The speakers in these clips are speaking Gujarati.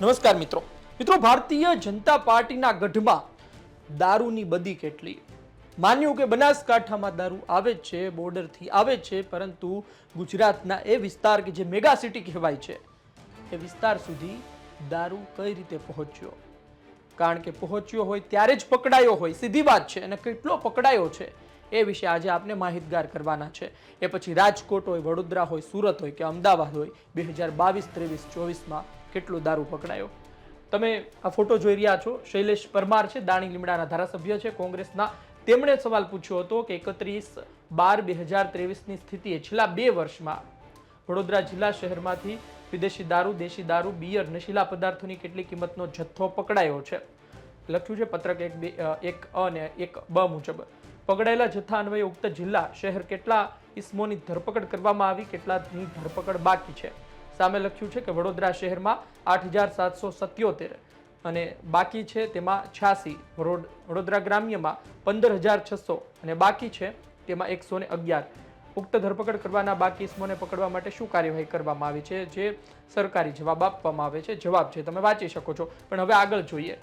નમસ્કાર મિત્રો ભારતીય જનતા પાર્ટીના ગઢમાં દારૂની બદી કેટલી માન્યું કે બનાસકાંઠામાં દારૂ આવે છે, બોર્ડરથી આવે છે, પરંતુ ગુજરાતના એ વિસ્તાર કે જે મેગા સિટી કહેવાય છે એ વિસ્તાર સુધી દારૂ કઈ રીતે પહોંચ્યો? કારણ કે પહોંચ્યો હોય ત્યારે જ પકડાયો હોય, સીધી વાત છે, અને કેટલો પકડાયો છે એ વિશે આજે આપને માહિતગાર કરવાના છે। એ પછી રાજકોટ હોય, વડોદરા હોય, સુરત હોય કે અમદાવાદ હોય, 2022, 23, 24માં કેટલો દારૂ પકડાયો। તમે આ ફોટો જોઈ રહ્યા છો, શૈલેષ પરમાર છે, દાણી લીમડાના ધારાસભ્ય છે કોંગ્રેસના। તેમણે સવાલ પૂછ્યો હતો કે 31/12/2023ની સ્થિતિએ છેલ્લા 2 વર્ષમાં વડોદરા જિલ્લા શહેરમાંથી વિદેશી દારૂ, દેશી દારૂ, બિયર, નશીલા પદાર્થોની કેટલી કિંમતનો જથ્થો પકડાયો છે। લખ્યું છે પત્રક 1 અને 1 મુજબ પકડાયેલા જથ્થા અન્વયે ઉક્ત જિલ્લા શહેર કેટલા ઇસમોની ધરપકડ કરવામાં આવી, કેટલાની ધરપકડ બાકી છે। સામે લખ્યું છે કે વડોદરા શહેરમાં 8777 અને બાકી છે તેમાં 86, વડોદરા ગ્રામ્યમાં 15600 અને બાકી છે તેમાં 111। ઉક્ત ધરપકડ કરવાના બાકી ઇસમોને પકડવા માટે શું કાર્યવાહી કરવામાં આવી છે, જે સરકારી જવાબ આપવામાં આવે છે। જવાબ છે તમે વાંચી શકો છો, પણ હવે આગળ જોઈએ।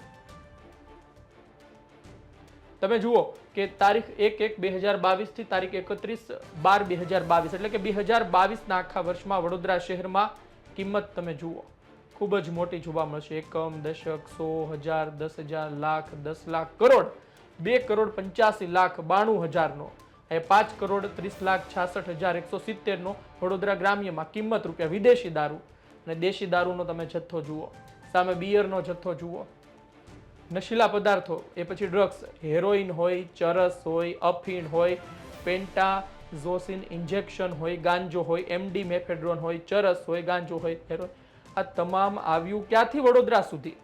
તમે જુઓ કે તારીખ 1/1/2022 થી તારીખ 31/12/2022 એટલે કે 2022ના આખા વર્ષમાં વડોદરા શહેરમાં કિંમત તમે જુઓ ખૂબ જ મોટી જોવા મળશે। એકમ, દશક, 100, 1000, 10,000, લાખ, 10 લાખ, કરોડ, 2,85,92,000નો, એ 5,30,66,170નો વડોદરા ગ્રામ્યમાં કિંમત રૂપિયા। વિદેશી દારૂ અને દેશી દારૂનો તમે જથ્થો જુઓ, સામે બિયરનો જથ્થો જુઓ, નશીલા પદાર્થો એ પછી ડ્રગ્સ, હેરોઇન હોય, ચરસ હોય, અફીણ હોય, પેન્ટાઝોસિન ઇન્જેક્શન હોય, ગાંજો હોય, એમડી મેફેડ્રોન હોય, ચરસ હોય, ગાંજો હોય, હેરોઇન, આ તમામ આવ્યું ક્યાંથી વડોદરા સુધી?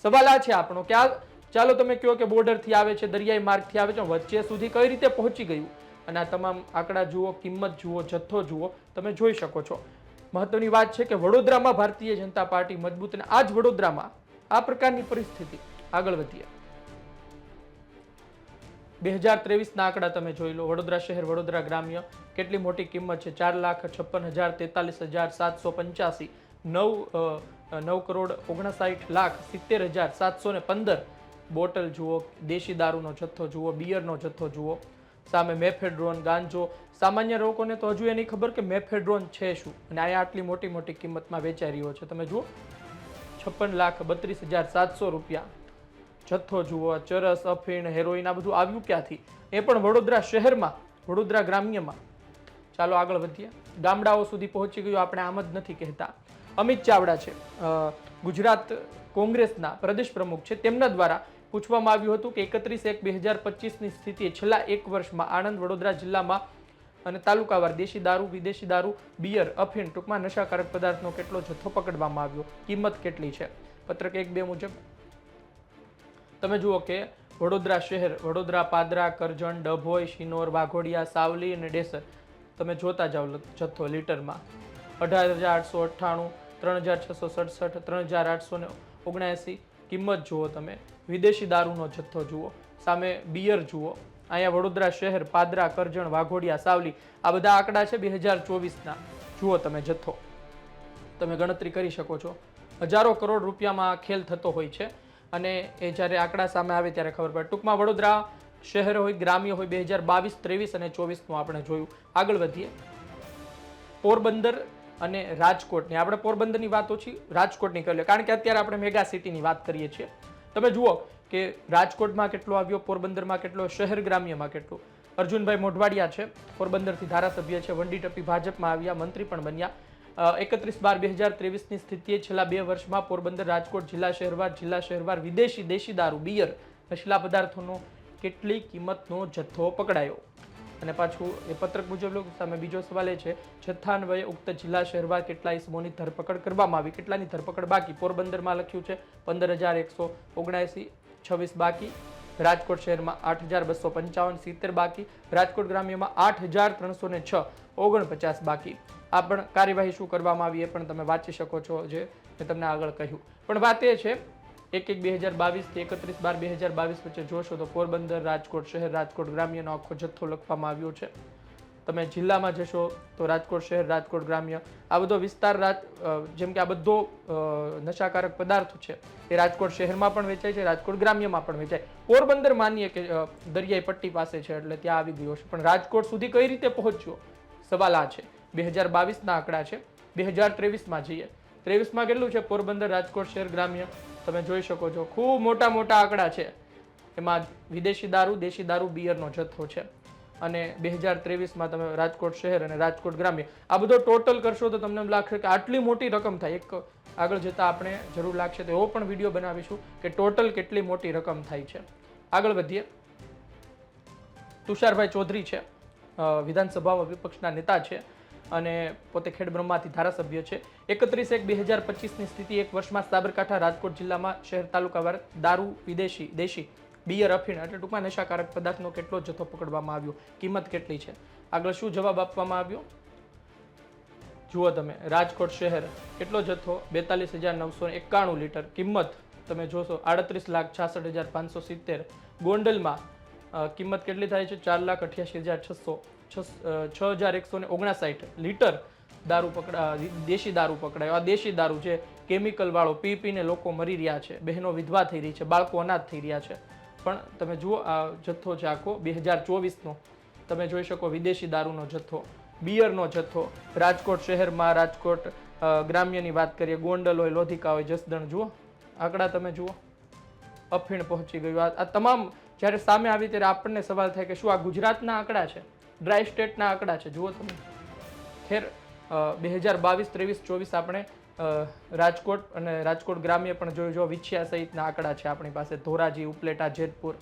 સવાલ આ છે આપણો કે આ ચાલો તમે કહો કે બોર્ડરથી આવે છે, દરિયાઈ માર્ગથી આવે છે, વચ્ચે સુધી કઈ રીતે પહોંચી ગયું? અને આ તમામ આંકડા જુઓ, કિંમત જુઓ, જથ્થો જુઓ, તમે જોઈ શકો છો। મહત્વની વાત છે કે વડોદરામાં ભારતીય જનતા પાર્ટી મજબૂત, અને આ જ વડોદરામાં આ પ્રકારની પરિસ્થિતિ। આગળ વધીએ, 2023ના આંકડા તમે જોઈ લો। વડોદરા શહેર, વડોદરા ગ્રામ્ય કેટલી મોટી કિંમત છે, 4,56,043,785, 9,59,70,715 બોટલ જુઓ, દેશી દારૂનો જથ્થો જુઓ, બિયરનો જથ્થો જુઓ, સામે મેફેડ્રોન, ગાંજો। સામાન્ય લોકોને તો હજુ એ નહીં ખબર કે મેફેડ્રોન છે શું, અને આ આટલી મોટી મોટી કિંમતમાં વેચાઈ રહ્યો છે। તમે જુઓ 56,32,700 રૂપિયા જથ્થો જુઓ। ચરસ, અફીણ, હેરોઇન, આ બધું આવ્યું ક્યાંથી? એ પણ વડોદરા શહેરમાં, વડોદરા ગ્રામ્યમાં। ચાલો આગળ વધીએ, ગામડાઓ સુધી પહોંચી ગયું, આપણે આમ જ નથી કહેતા। અમિત ચાવડા છે, ગુજરાત કોંગ્રેસના પ્રદેશ પ્રમુખ છે, તેમના દ્વારા પૂછવામાં આવ્યું હતું કે 31/1/2025ની સ્થિતિએ છેલ્લા 1 વર્ષમાં આણંદ, વડોદરા જિલ્લામાં અને તાલુકાવાર દેશી દારૂ, વિદેશી દારૂ, બિયર, અફીણ, ટૂંકમાં નશાકારક પદાર્થનો કેટલો જથ્થો પકડવામાં આવ્યો, કિંમત કેટલી છે? પત્રક 1-2 મુજબ તમે જુઓ કે વડોદરા શહેર, વડોદરા, પાદરા, કરજણ, ડભોઈ, શિનોર, વાઘોડિયા, સાવલી અને ડેસર, તમે જોતા જાઓ જથ્થો લીટરમાં 18,898, 3,667, 3,879, કિંમત જુઓ તમે। વિદેશી દારૂનો જથ્થો જુઓ, સામે બિયર જુઓ। અહીંયા વડોદરા શહેર, પાદરા, કરજણ, વાઘોડિયા, સાવલી, આ બધા આંકડા છે 2024ના। જુઓ તમે જથ્થો, તમે ગણતરી કરી શકો છો। હજારો કરોડ રૂપિયામાં ખેલ થતો હોય છે, અને એ જ્યારે આંકડા સામે આવે ત્યારે ખબર પડે। ટૂંકમાં વડોદરા શહેર હોય, ગ્રામ્ય હોય, 2022, 23 અને 24નું આપણે જોયું। આગળ વધીએ, પોરબંદર અને રાજકોટની, આપણે પોરબંદરની વાત ઓછી, રાજકોટની કરી લે, કારણ કે અત્યારે આપણે મેગા સિટીની વાત કરીએ છીએ। તમે જુઓ કે રાજકોટમાં કેટલો આવ્યો, પોરબંદરમાં કેટલો, શહેર ગ્રામ્યમાં કેટલો। અર્જુનભાઈ મોઢવાડિયા છે, પોરબંદરથી ધારાસભ્ય છે, વંડી ટપી ભાજપમાં આવ્યા, મંત્રી પણ બન્યા। 31/12/2023ની સ્થિતિએ છેલ્લા 2 વર્ષમાં પોરબંદર, રાજકોટ જિલ્લા શહેરવાર વિદેશી, દેશી દારૂ, બિયર, નશીલા પદાર્થોનો કેટલી કિંમતનો જથ્થો પકડાયો? અને પાછું એ પત્રક મુજબ લોકો સામે બીજો સવાલ એ છે, જથ્થા અન્વયે ઉક્ત જિલ્લા શહેરવાર કેટલા ઇસમોની ધરપકડ કરવામાં આવી, કેટલાની ધરપકડ બાકી? પોરબંદરમાં લખ્યું છે 15,179, 26 બાકી। રાજકોટ શહેરમાં 8,255, 70 બાકી। રાજકોટ ગ્રામ્યમાં 8,306, 49 બાકી। આ પણ કાર્યવાહી શું કરવામાં આવી એ પણ તમે વાંચી શકો છો, જે મેં તમને આગળ કહ્યું। પણ વાત એ છે 1/1/2022 થી 31/12/2022 વચ્ચે જોશો તો પોરબંદર, રાજકોટ શહેર, રાજકોટ ગ્રામ્યનો આખો જથ્થો લખવામાં આવ્યો છે। તમે જિલ્લામાં જશો તો રાજકોટ શહેર, રાજકોટ ગ્રામ્ય, આ બધો વિસ્તાર જેમ કે આ બધો નશાકારક પદાર્થો છે એ રાજકોટ શહેરમાં પણ વેચાય છે, રાજકોટ ગ્રામ્યમાં પણ વેચાય. પોરબંદર માનીએ કે દરિયાઈ પટ્ટી પાસે છે એટલે ત્યાં આવી ગયો છે, પણ રાજકોટ સુધી કઈ રીતે પહોંચ્યો સવાલ આ છે. 2022ના આંકડા છે. 2023માં જઈએ, 23માં કેટલું છે? પોરબંદર, રાજકોટ શહેર ગ્રામ્ય તમે જોઈ શકો છો, ખૂબ મોટા મોટા આંકડા છે. એમાં વિદેશી દારૂ, દેશી દારૂ, બિયરનો જથ્થો છે. અને 2023માં તમે રાજકોટ શહેર અને રાજકોટ ગ્રામ્ય આ બધો ટોટલ કરશો તો તમને એમ લાગશે કે આટલી મોટી રકમ થાય. એક આગળ જતા આપણે જરૂર લાગશે તો એવો પણ વિડીયો બનાવીશું કે ટોટલ કેટલી મોટી રકમ થાય છે. આગળ વધીએ. તુષારભાઈ ચૌધરી છે, વિધાનસભામાં વિપક્ષના નેતા છે અને પોતે ખેડબ્રહ્માથી ધારાસભ્ય છે. 31/1/2025ની સ્થિતિ એક વર્ષમાં સાબરકાંઠા, રાજકોટ જિલ્લામાં શહેર તાલુકાવાર દારૂ, વિદેશી, દેશી, બિયર, અફીણ એટલે ટૂંકમાં નશાકારક પદાર્થનો કેટલો જથ્થો પકડવામાં આવ્યો, કિંમત કેટલી છે? આગળ શું જવાબ આપવામાં આવ્યો જુઓ તમે. રાજકોટ શહેર કેટલો જથ્થો? 42,991 લીટર. કિંમત તમે જોશો 38,66,570. ગોંડલમાં કિંમત કેટલી થાય છે? 4,88,659 લીટર દારૂ દેશી દારૂ પકડાયો. આ દેશી દારૂ છે, કેમિકલ વાળો, પી પીને લોકો મરી રહ્યા છે, બહેનો વિધવા થઈ રહી છે, બાળકો અનાથ થઈ રહ્યા છે. પણ તમે જુઓ આ જથ્થો છે આખો 2024નો. તમે જોઈ શકો વિદેશી દારૂનો જથ્થો, બિયરનો જથ્થો રાજકોટ શહેરમાં, રાજકોટ ગ્રામ્યની વાત કરીએ, ગોંડલ હોય, લોધિકા હોય, જસદણ, જુઓ આંકડા તમે જુઓ. અફીણ પહોંચી ગયું. આ તમામ જ્યારે સામે આવી ત્યારે આપણને સવાલ થાય કે શું આ ગુજરાતના આંકડા છે, ડ્રાય સ્ટેટના આંકડા છે? જુઓ તમે. ખેર 2022, 23, 24 આપણે રાજકોટ અને રાજકોટ ગ્રામ્ય પણ જોઈ વિછિયા સહિતના આંકડા છે આપણી પાસે, ધોરાજી, ઉપલેટા, જેતપુર.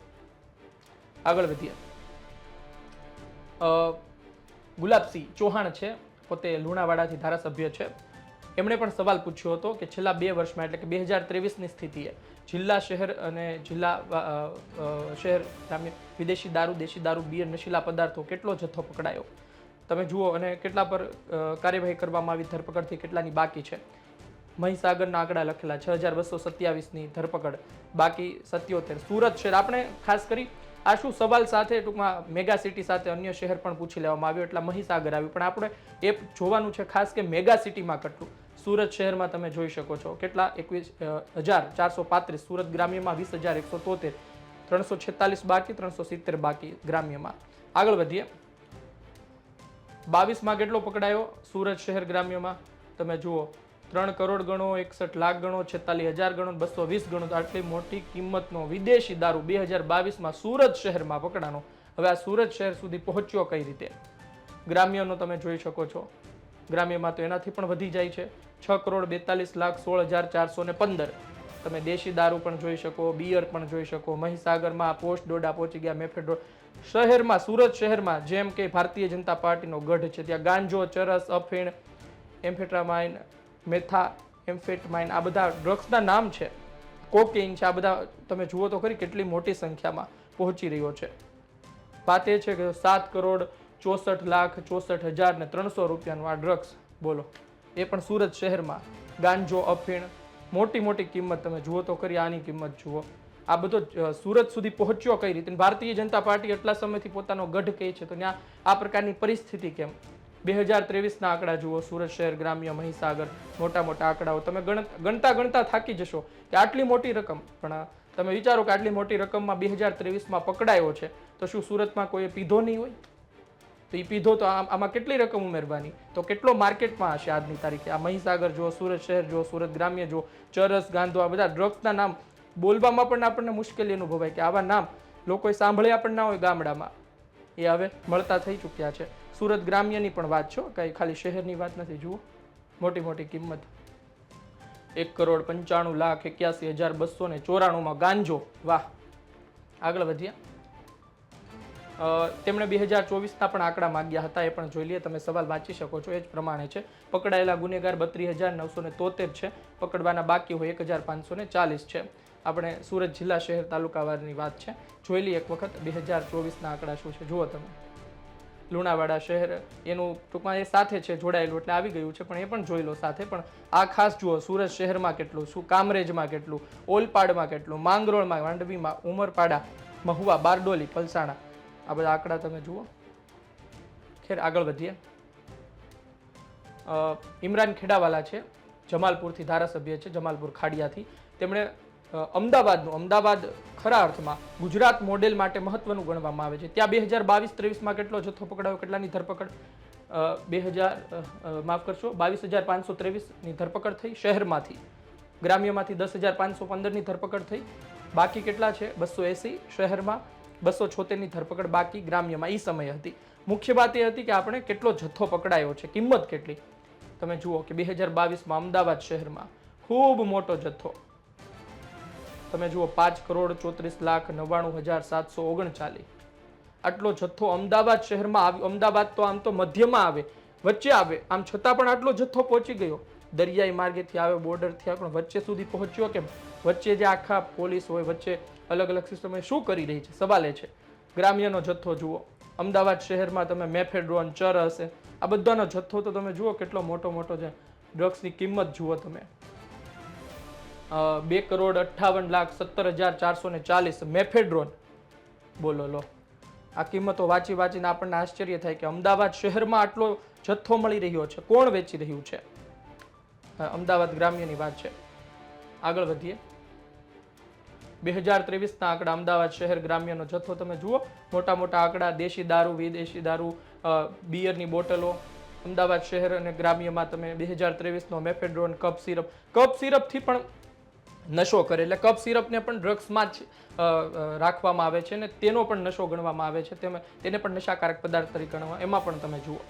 આગળ વધીએ. ગુલાબસિંહ ચૌહાણ છે, પોતે લુણાવાડાથી ધારાસભ્ય છે. એમણે પણ સવાલ પૂછ્યો હતો કે છેલ્લા 2 વર્ષમાં એટલે કે 2023ની સ્થિતિએ જિલ્લા, શહેર અને શહેર ગ્રામ્ય વિદેશી દારૂ, દેશી દારૂ, બિયર, નશીલા પદાર્થો કેટલો જથ્થો પકડાયો તમે જુઓ અને કેટલા પર કાર્યવાહી કરવામાં આવી, ધરપકડથી કેટલાની બાકી છે. મહીસાગરના આંકડા લખેલા 6,227ની ધરપકડ, બાકી 77. સુરત શહેર આપણે ખાસ કરી આ શું સવાલ સાથે ટૂંકમાં મેગા સિટી સાથે અન્ય શહેર પણ પૂછી લેવામાં આવ્યો એટલે મહીસાગર આવ્યું, પણ આપણે એ જોવાનું છે ખાસ કે મેગા સિટીમાં કેટલું. સુરત શહેરમાં તમે જોઈ શકો છો કેટલા? 21,435. સુરત ગ્રામ્યમાં 20,173. 346 બાકી, 370 બાકી ગ્રામ્યમાં. આગળ વધીએ. 22માં કેટલો પકડાયો સુરત શહેર ગ્રામ્યમાં? તમે જુઓ 3 કરોડ ગણો, 61 લાખ ગણો, 46,000 ગણો, 220 ગણો. આટલી મોટી કિંમતનો વિદેશી દારૂ 2022માં સુરત શહેરમાં પકડાનો. હવે આ સુરત શહેર સુધી પહોંચ્યો કઈ રીતે? ગ્રામ્યનો તમે જોઈ શકો છો. ગ્રામ્યમાં તો એનાથી પણ વધી જાય છે, 6,42,16,415. તમે દેશી દારૂ પણ જોઈ શકો, બિયર પણ જોઈ શકો. મહીસાગરમાં પોસ્ટ ડોડા પહોંચી ગયા, મેફેડોર. શહેરમાં, સુરત શહેરમાં જેમ કે ભારતીય જનતા પાર્ટીનો ગઢ છે, ત્યાં ગાંજો, ચરસ, અફીણ, એમ્ફેટ્રામાઇન, મેથા એમ્ફેટમાઇન આ બધા ડ્રગ્સના નામ છે, કોકેઇન છે, આ બધા તમે જુઓ તો ખરી કેટલી મોટી સંખ્યામાં પહોંચી રહ્યો છે. વાત એ છે કે 7,64,64,300 રૂપિયાનું આ ડ્રગ્સ બોલો, એ પણ સુરત શહેરમાં. ગાંજો, અફીણ, મોટી મોટી કિંમત તમે જુઓ તો ખરી. આની કિંમત જુઓ. આ બધો સુરત સુધી પહોંચ્યો કઈ રીતે? ભારતીય જનતા પાર્ટી એટલા સમયથી પોતાનો ગઢ કહે છે, તો ત્યાં આ પ્રકારની પરિસ્થિતિ કેમ? 2023ના આંકડા જુઓ. સુરત શહેર ગ્રામ્ય, મહીસાગર, મોટા મોટા આંકડાઓ તમે ગણતા થાકી જશો કે આટલી મોટી રકમ. પણ તમે વિચારો કે આટલી મોટી રકમમાં 2023માં પકડાયો છે તો શું સુરતમાં કોઈ પીધો નહીં હોય? તો એ પીધો તો આમાં કેટલી રકમ ઉમેરવાની, તો કેટલો માર્કેટમાં હશે આજની તારીખે? આ મહીસાગર જુઓ, સુરત શહેર જુઓ, સુરત ગ્રામ્ય જુઓ, ચરસ, ગાંધો, આ બધા ડ્રગ્સના નામ બોલવામાં પણ આપણને મુશ્કેલી અનુભવાય કે આવા નામ લોકોએ સાંભળ્યા પણ ના હોય ગામડામાં, એ હવે મળતા થઈ ચૂક્યા છે. સુરત ગ્રામ્યની પણ વાત છો, કઈ ખાલી શહેરની વાત નથી. જુઓ મોટી મોટી કિંમત, 1,95,81,294 ગાંજો. વાહ. આગળ વધ્યા. તેમણે 2024ના પણ આંકડા માંગ્યા હતા, એ પણ જોઈ લઈએ. તમે સવાલ વાંચી શકો છો. એ જ પ્રમાણે છે. પકડાયેલા ગુનેગાર 32,973 છે, પકડવાના બાકી હોય 1,540 છે. આપણે સુરત જિલ્લા, શહેર, તાલુકાવારની વાત છે. જોઈ લઈએ એક વખત 2024ના આંકડા શું છે. જુઓ તમે. લુણાવાડા શહેર એનું ટૂંકમાં એ સાથે છે જોડાયેલું એટલે આવી ગયું છે, પણ એ પણ જોઈ લો સાથે. પણ આ ખાસ જુઓ સુરત શહેરમાં કેટલું, શું કામરેજમાં કેટલું, ઓલપાડમાં કેટલું, માંગરોળમાં, માંડવીમાં, ઉમરપાડા, મહુવા, બારડોલી, પલસાણા, આ બધા આંકડા તમે જુઓ. ખેર આગળ વધીએ. ઇમરાન ખેડાવાલા છે, જમાલપુરથી ધારાસભ્ય છે, જમાલપુર ખાડિયાથી. તેમણે અમદાવાદ ખરા અર્થમાં ગુજરાત મોડેલ માટે મહત્વનું ગણવામાં આવે છે. ત્યાં 2022-23માં કેટલો જથ્થો પકડાયો, કેટલાની ધરપકડ? 22,523ની ધરપકડ થઈ શહેરમાંથી. ગ્રામ્યમાંથી 10,515ની ધરપકડ થઈ. બાકી કેટલા છે? 280 શહેરમાં, 276ની ધરપકડ બાકી ગ્રામ્યમાં. એ સમય હતી. મુખ્ય વાત એ હતી કે આપણે કેટલો જથ્થો પકડાયો છે, કિંમત કેટલી. તમે જુઓ કે 2022માં અમદાવાદ શહેરમાં ખૂબ મોટો જથ્થો. તમે જુઓ 5,34,99,739. આટલો જથ્થો અમદાવાદ શહેરમાં આવ્યો. અમદાવાદ તો આમ તો મધ્યમાં આવે, વચ્ચે આવે, આમ છતાં પણ આટલો જથ્થો પહોંચી ગયો. દરિયાઈ માર્ગેથી આવે, બોર્ડરથી આવે, પણ વચ્ચે સુધી પહોંચ્યો કેમ? વચ્ચે જે આખા પોલીસ હોય, વચ્ચે અલગ અલગ સિસ્ટમ શું કરી રહી છે? સવાલ એ છે. ગ્રામ્યનો જથ્થો જુઓ. અમદાવાદ શહેરમાં તમે મેફેડ્રોન, ચરસ, આ બધાનો જથ્થો તો તમે જુઓ કેટલો મોટો મોટો છે. ડ્રગ્સની કિંમત જુઓ તમે, 2,58,17,440 મેફેડ્રોન. બોલો લો. આ કિંમતો વાંચીને આપણને આશ્ચર્ય થાય કે અમદાવાદ શહેરમાં આટલો જથ્થો મળી રહ્યો છે. કોણ વેચી રહ્યું છે? અમદાવાદ ગ્રામ્યની વાત છે. આગળ વધીએ. 2023ના આંકડા, અમદાવાદ શહેર ગ્રામ્યનો જથ્થો તમે જુઓ. મોટા મોટા આંકડા. દેશી દારૂ, વિદેશી દારૂ, બિયરની બોટલો. અમદાવાદ શહેર અને ગ્રામ્યમાં તમે 2023નો મેફેડ્રોન, કપ સિરપથી પણ નશો કરે, એટલે કપ સિરપને પણ ડ્રગ્સમાં જ રાખવામાં આવે છે અને તેનો પણ નશો ગણવામાં આવે છે. તેને પણ નશાકારક પદાર્થ તરીકે ગણવામાં. એમાં પણ તમે જુઓ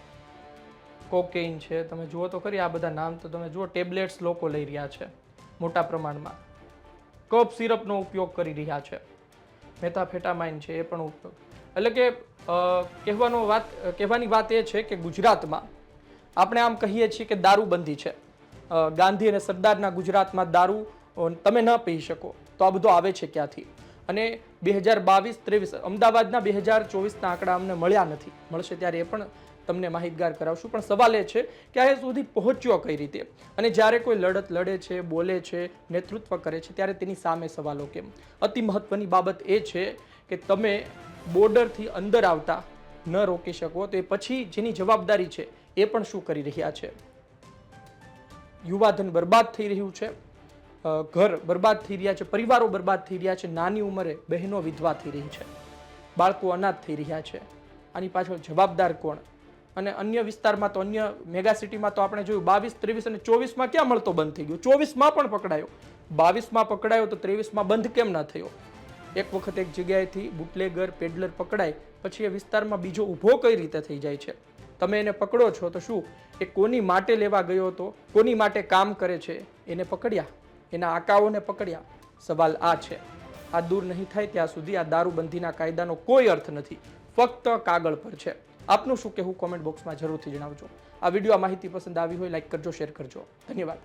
કોકેઇન છે. તમે જુઓ તો ખરી, આ બધા નામ તો તમે જુઓ. ટેબ્લેટ્સ લોકો લઈ રહ્યા છે મોટા પ્રમાણમાં. કપ સિરપનો ઉપયોગ કરી રહ્યા છે. મેથાફેટામાઇન છે, એ પણ ઉપયોગ. એટલે કે કહેવાની વાત એ છે કે ગુજરાતમાં આપણે આમ કહીએ છીએ કે દારૂબંધી છે. ગાંધી અને સરદારના ગુજરાતમાં દારૂ તમે ન પી શકો, તો આ બધું આવે છે ક્યાંથી? અને 2022-23 અમદાવાદના 2024ના આંકડા અમને મળ્યા નથી. મળશે ત્યારે એ પણ તમને માહિતગાર કરાવશું. પણ સવાલ એ છે કે આ સુધી પહોંચ્યો કઈ રીતે? અને જ્યારે કોઈ લડત લડે છે, બોલે છે, નેતૃત્વ કરે છે, ત્યારે તેની સામે સવાલો કેમ? અતિ મહત્વની બાબત એ છે કે તમે બોર્ડરથી અંદર આવતા ન રોકી શકો, તો એ પછી જેની જવાબદારી છે એ પણ શું કરી રહ્યા છે? યુવાધન બરબાદ થઈ રહ્યું છે, ઘર બરબાદ થઈ રહ્યા છે, પરિવારો બરબાદ થઈ રહ્યા છે, નાની ઉંમરે બહેનો વિધવા થઈ રહી છે, બાળકો અનાથ થઈ રહ્યા છે. આની પાછળ જવાબદાર કોણ? અને અન્ય વિસ્તારમાં તો, અન્ય મેગા સિટીમાં તો આપણે જોયું 22, 23 અને 24માં ક્યાં મળતો બંધ થઈ ગયો? 24માં પણ પકડાયો, 22માં પકડાયો, તો 23માં બંધ કેમ ના થયો? એક વખત એક જગ્યાએથી બુટલેગર, પેડલર પકડાય પછી એ વિસ્તારમાં બીજો ઊભો કઈ રીતે થઈ જાય છે? તમે એને પકડો છો તો શું એ કોની માટે લેવા ગયો હતો, કોની માટે કામ કરે છે, એને પકડ્યા, એના આકાઓને પકડ્યા? સવાલ આ છે. આ દૂર નહીં થાય ત્યાં સુધી આ દારૂબંધીના કાયદાનો કોઈ અર્થ નથી, ફક્ત કાગળ પર છે. આપનું શું કહેવું કોમેન્ટ બોક્સમાં જરૂરથી જણાવજો. આ વિડીયો, આ માહિતી પસંદ આવી હોય લાઈક કરજો, શેર કરજો. ધન્યવાદ.